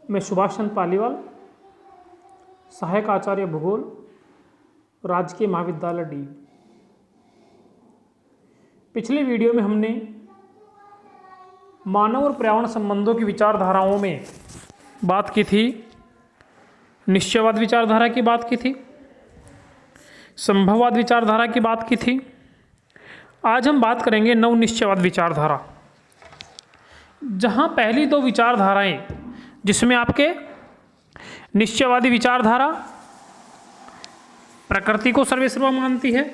मैं सुभाष चंद्र पालीवाल, सहायक आचार्य भूगोल, राजकीय महाविद्यालय डी। पिछले वीडियो में हमने मानव और पर्यावरण संबंधों की विचारधाराओं में बात की थी। निश्चयवाद विचारधारा की बात की थी, संभववाद विचारधारा की बात की थी। आज हम बात करेंगे नवनिश्चयवाद विचारधारा, जहाँ पहली दो विचारधाराएं, जिसमें आपके निश्चयवादी विचारधारा प्रकृति को सर्वेसर्वा मानती है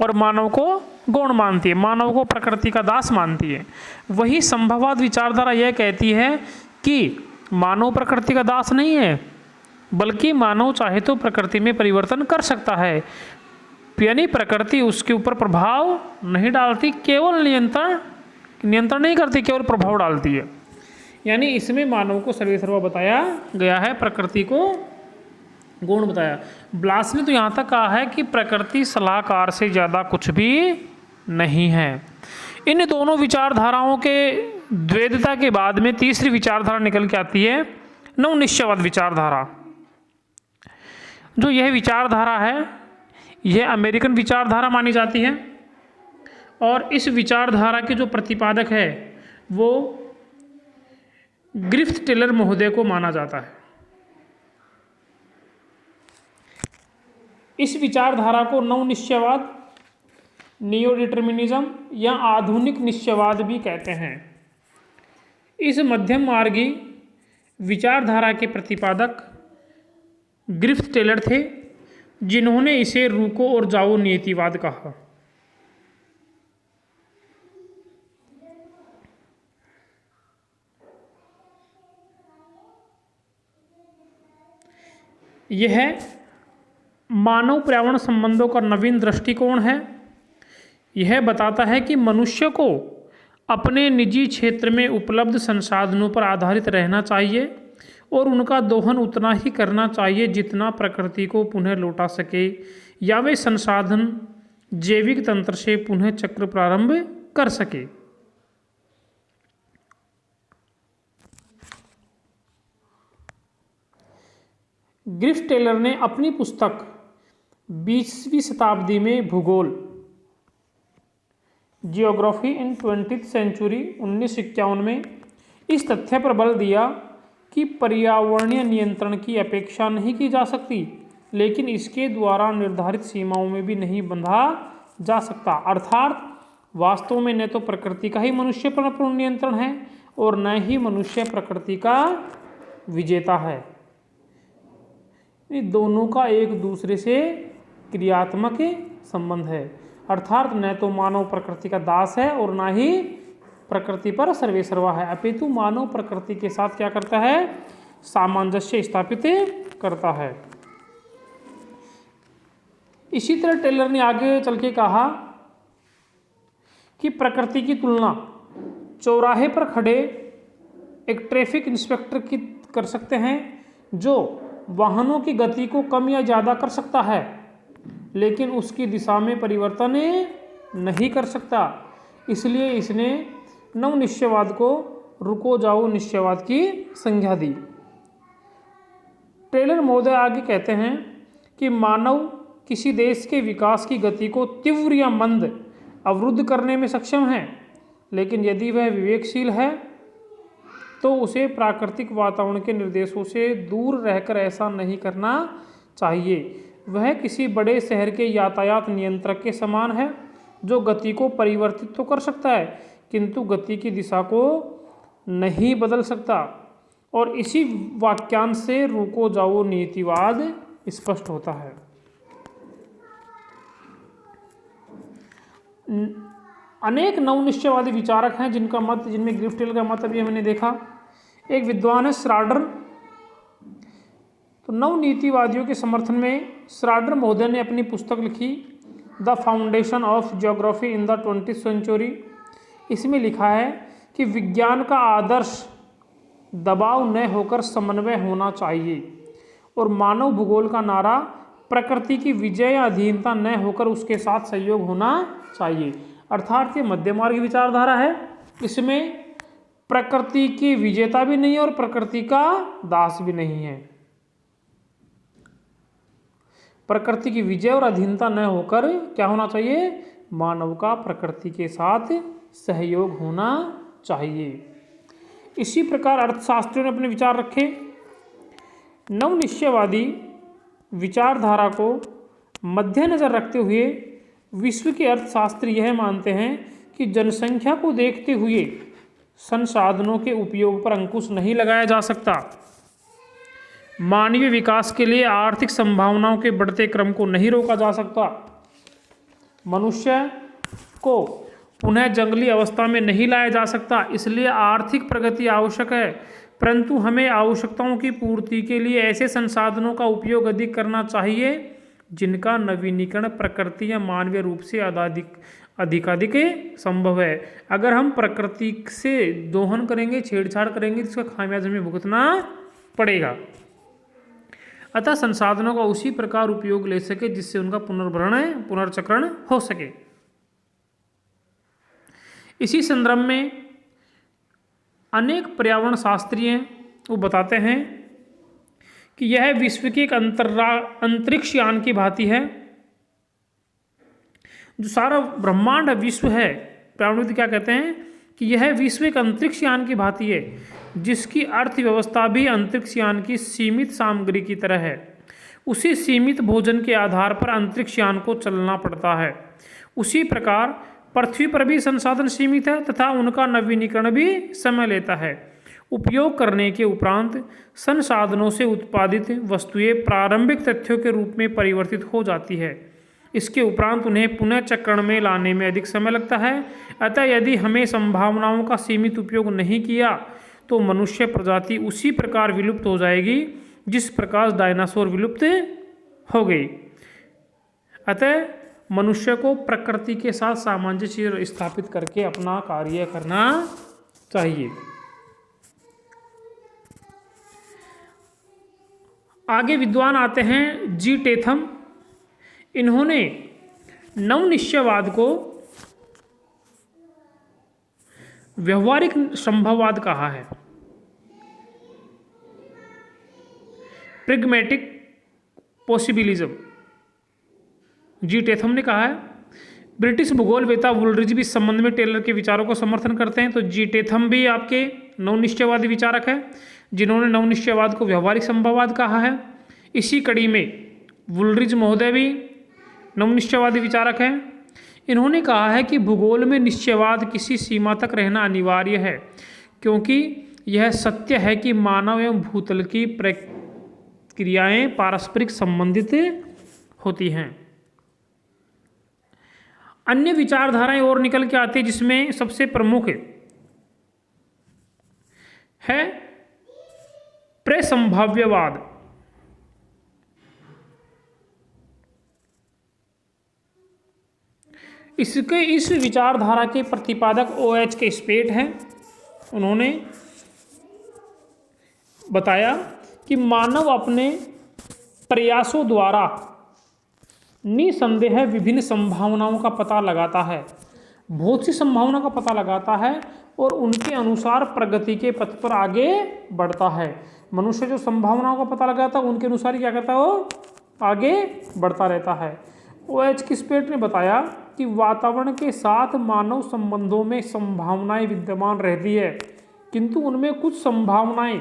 और मानव को गौण मानती है, मानव को प्रकृति का दास मानती है। वही संभववाद विचारधारा यह कहती है कि मानव प्रकृति का दास नहीं है, बल्कि मानव चाहे तो प्रकृति में परिवर्तन कर सकता है, यानी प्रकृति उसके ऊपर प्रभाव नहीं डालती, केवल नियंत्रण नहीं करती, केवल प्रभाव डालती है। यानी इसमें मानव को सर्वेसर्वा बताया गया है, प्रकृति को गौण बताया। ब्लास ने तो यहाँ तक कहा है कि प्रकृति सलाहकार से ज़्यादा कुछ भी नहीं है। इन दोनों विचारधाराओं के द्वैधता के बाद में तीसरी विचारधारा निकल के आती है, नवनिश्चयवाद विचारधारा। जो यह विचारधारा है, यह अमेरिकन विचारधारा मानी जाती है और इस विचारधारा के जो प्रतिपादक है वो ग्रिफ्थ टेलर महोदय को माना जाता है। इस विचारधारा को नवनिश्चयवाद, नियो डिटर्मिनिज्म या आधुनिक निश्चयवाद भी कहते हैं। इस मध्यम मार्गी विचारधारा के प्रतिपादक ग्रिफ्थ टेलर थे, जिन्होंने इसे रुको और जाओ नीतिवाद कहा। यह मानव पर्यावरण संबंधों का नवीन दृष्टिकोण है। यह बताता है कि मनुष्य को अपने निजी क्षेत्र में उपलब्ध संसाधनों पर आधारित रहना चाहिए और उनका दोहन उतना ही करना चाहिए जितना प्रकृति को पुनः लौटा सके या वे संसाधन जैविक तंत्र से पुनः चक्र प्रारंभ कर सके। ग्रिफ्थ टेलर ने अपनी पुस्तक 20वीं शताब्दी में भूगोल, जियोग्राफी इन 20th सेंचुरी 1951 में इस तथ्य पर बल दिया कि पर्यावरणीय नियंत्रण की अपेक्षा नहीं की जा सकती, लेकिन इसके द्वारा निर्धारित सीमाओं में भी नहीं बंधा जा सकता। अर्थात वास्तव में न तो प्रकृति का ही मनुष्य पर पूर्ण नियंत्रण है और न ही मनुष्य प्रकृति का विजेता है। इन दोनों का एक दूसरे से क्रियात्मक संबंध है। अर्थात न तो मानव प्रकृति का दास है और न ही प्रकृति पर सर्वेसर्वा है, अपितु मानव प्रकृति के साथ क्या करता है, सामंजस्य स्थापित करता है। इसी तरह टेलर ने आगे चल के कहा कि प्रकृति की तुलना चौराहे पर खड़े एक ट्रैफिक इंस्पेक्टर की कर सकते हैं, जो वाहनों की गति को कम या ज़्यादा कर सकता है, लेकिन उसकी दिशा में परिवर्तन नहीं कर सकता। इसलिए इसने नवनिश्चयवाद को रुको जाओ निश्चयवाद की संज्ञा दी। टेलर महोदय आगे कहते हैं कि मानव किसी देश के विकास की गति को तीव्र या मंद अवरुद्ध करने में सक्षम है, लेकिन यदि वह विवेकशील है तो उसे प्राकृतिक वातावरण के निर्देशों से दूर रहकर ऐसा नहीं करना चाहिए। वह किसी बड़े शहर के यातायात नियंत्रक के समान है, जो गति को परिवर्तित तो कर सकता है किंतु गति की दिशा को नहीं बदल सकता। और इसी वाक्यांश से रुको जाओ नीतिवाद स्पष्ट होता है। अनेक नवनिश्चयवादी विचारक हैं जिनमें ग्रिफ्थ टेलर का मत अभी हमने देखा। एक विद्वान है श्राडर। तो नवनीतिवादियों के समर्थन में श्राडर महोदय ने अपनी पुस्तक लिखी, the foundation of geography in the 20th century. इसमें लिखा है कि विज्ञान का आदर्श दबाव न होकर समन्वय होना चाहिए और मानव भूगोल का नारा प्रकृति की विजय या अधीनता न होकर उसके साथ सहयोग होना चाहिए। अर्थात ये मध्यमार्ग विचारधारा है। इसमें प्रकृति की विजेता भी नहीं है और प्रकृति का दास भी नहीं है। प्रकृति की विजय और अधीनता न होकर क्या होना चाहिए? मानव का प्रकृति के साथ सहयोग होना चाहिए। इसी प्रकार अर्थशास्त्रियों ने अपने विचार रखे। नवनिश्चयवादी विचारधारा को मद्देनजर रखते हुए विश्व के अर्थशास्त्री यह मानते हैं कि जनसंख्या को देखते हुए संसाधनों के उपयोग पर अंकुश नहीं लगाया जा सकता। मानवीय विकास के लिए आर्थिक संभावनाओं के बढ़ते क्रम को नहीं रोका जा सकता। मनुष्य को पुनः जंगली अवस्था में नहीं लाया जा सकता, इसलिए आर्थिक प्रगति आवश्यक है, परंतु हमें आवश्यकताओं की पूर्ति के लिए ऐसे संसाधनों का उपयोग अधिक करना चाहिए जिनका नवीनीकरण प्रकृति या मानवीय रूप से अधिकाधिक संभव है। अगर हम प्रकृति से दोहन करेंगे, छेड़छाड़ करेंगे, तो इसका खामियाजा हमें भुगतना पड़ेगा। अतः संसाधनों का उसी प्रकार उपयोग ले सके जिससे उनका पुनर्चक्रण हो सके। इसी संदर्भ में अनेक पर्यावरण शास्त्री वो बताते हैं कि यह विश्व के एक अंतरिक्ष यान की भांति है। जो सारा ब्रह्मांड विश्व है, पर्यावरण क्या कहते हैं कि यह विश्व एक अंतरिक्ष यान की भांति है, जिसकी अर्थव्यवस्था भी अंतरिक्ष यान की सीमित सामग्री की तरह है। उसी सीमित भोजन के आधार पर अंतरिक्ष यान को चलना पड़ता है। उसी प्रकार पृथ्वी पर भी संसाधन सीमित है तथा उनका नवीनीकरण भी समय लेता है। उपयोग करने के उपरांत संसाधनों से उत्पादित वस्तुएं प्रारंभिक तथ्यों के रूप में परिवर्तित हो जाती है। इसके उपरांत उन्हें पुनः चक्रण में लाने में अधिक समय लगता है। अतः यदि हमें संभावनाओं का सीमित उपयोग नहीं किया तो मनुष्य प्रजाति उसी प्रकार विलुप्त हो जाएगी जिस प्रकार डायनासोर विलुप्त हो गई। अतः मनुष्य को प्रकृति के साथ सामंजस्य स्थापित करके अपना कार्य करना चाहिए। आगे विद्वान आते हैं जी टेथम। इन्होंने नवनिश्चयवाद को व्यवहारिक संभववाद कहा है, प्रिग्मेटिक पॉसिबिलिज्म। जी टेथम ने कहा है। ब्रिटिश भूगोलवेता वुलरिज भी इस संबंध में टेलर के विचारों को समर्थन करते हैं। तो जी टेथम भी आपके नवनिश्चयवादी विचारक है, जिन्होंने नवनिश्चयवाद को व्यवहारिक संभववाद कहा है। इसी कड़ी में वुलरिज महोदय भी नवनिश्चयवादी विचारक हैं। इन्होंने कहा है कि भूगोल में निश्चयवाद किसी सीमा तक रहना अनिवार्य है, क्योंकि यह सत्य है कि मानव एवं भूतल की प्रक्रियाएं पारस्परिक संबंधित होती हैं। अन्य विचारधाराएं और निकल के आती है, जिसमें सबसे प्रमुख है प्रसंभाव्यवाद। इस विचारधारा के प्रतिपादक OH के स्पेट हैं। उन्होंने बताया कि मानव अपने प्रयासों द्वारा निसंदेह विभिन्न संभावनाओं का पता लगाता है, बहुत सी संभावनाओं का पता लगाता है और उनके अनुसार प्रगति के पथ पर आगे बढ़ता है। मनुष्य जो संभावनाओं का पता लगाता है उनके अनुसार क्या करता है, वो आगे बढ़ता रहता है। OH किस्पेट ने बताया कि वातावरण के साथ मानव संबंधों में संभावनाएं विद्यमान रहती है, किंतु उनमें कुछ संभावनाएं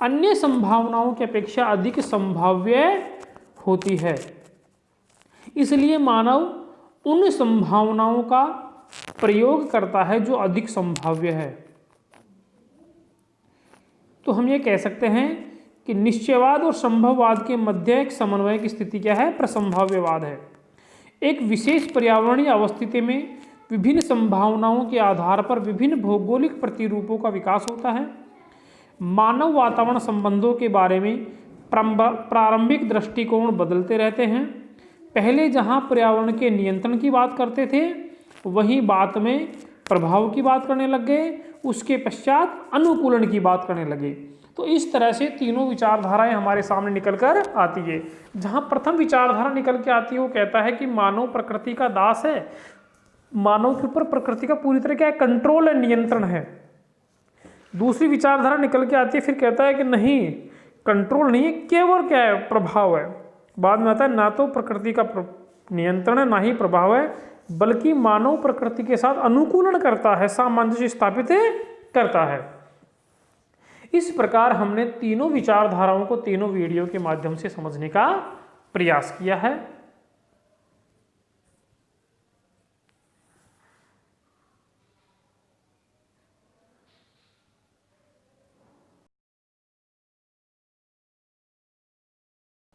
अन्य संभावनाओं की अपेक्षा अधिक संभाव्य होती है। इसलिए मानव उन संभावनाओं का प्रयोग करता है जो अधिक संभाव्य है। तो हम ये कह सकते हैं कि निश्चयवाद और संभववाद के मध्य एक समन्वय की स्थिति क्या है, प्रसंभाव्यवाद है। एक विशेष पर्यावरणीय अवस्थिति में विभिन्न संभावनाओं के आधार पर विभिन्न भौगोलिक प्रतिरूपों का विकास होता है। मानव वातावरण संबंधों के बारे में प्रारंभिक दृष्टिकोण बदलते रहते हैं। पहले जहां पर्यावरण के नियंत्रण की बात करते थे, वहीं बात में प्रभाव की बात करने लग गए, उसके पश्चात अनुकूलन की बात करने लगे। तो इस तरह से तीनों विचारधाराएं हमारे सामने निकल कर आती है। जहां प्रथम विचारधारा निकल के आती है वो कहता है कि मानव प्रकृति का दास है, मानव के ऊपर प्रकृति का पूरी तरह क्या है, कंट्रोल है, नियंत्रण है। दूसरी विचारधारा निकल के आती है, फिर कहता है कि नहीं, कंट्रोल नहीं है, केवल क्या है, प्रभाव है। बाद में आता है ना तो प्रकृति का नियंत्रण है, ना ही प्रभाव है, बल्कि मानव प्रकृति के साथ अनुकूलन करता है, सामंजस्य स्थापित करता है। इस प्रकार हमने तीनों विचारधाराओं को तीनों वीडियो के माध्यम से समझने का प्रयास किया है।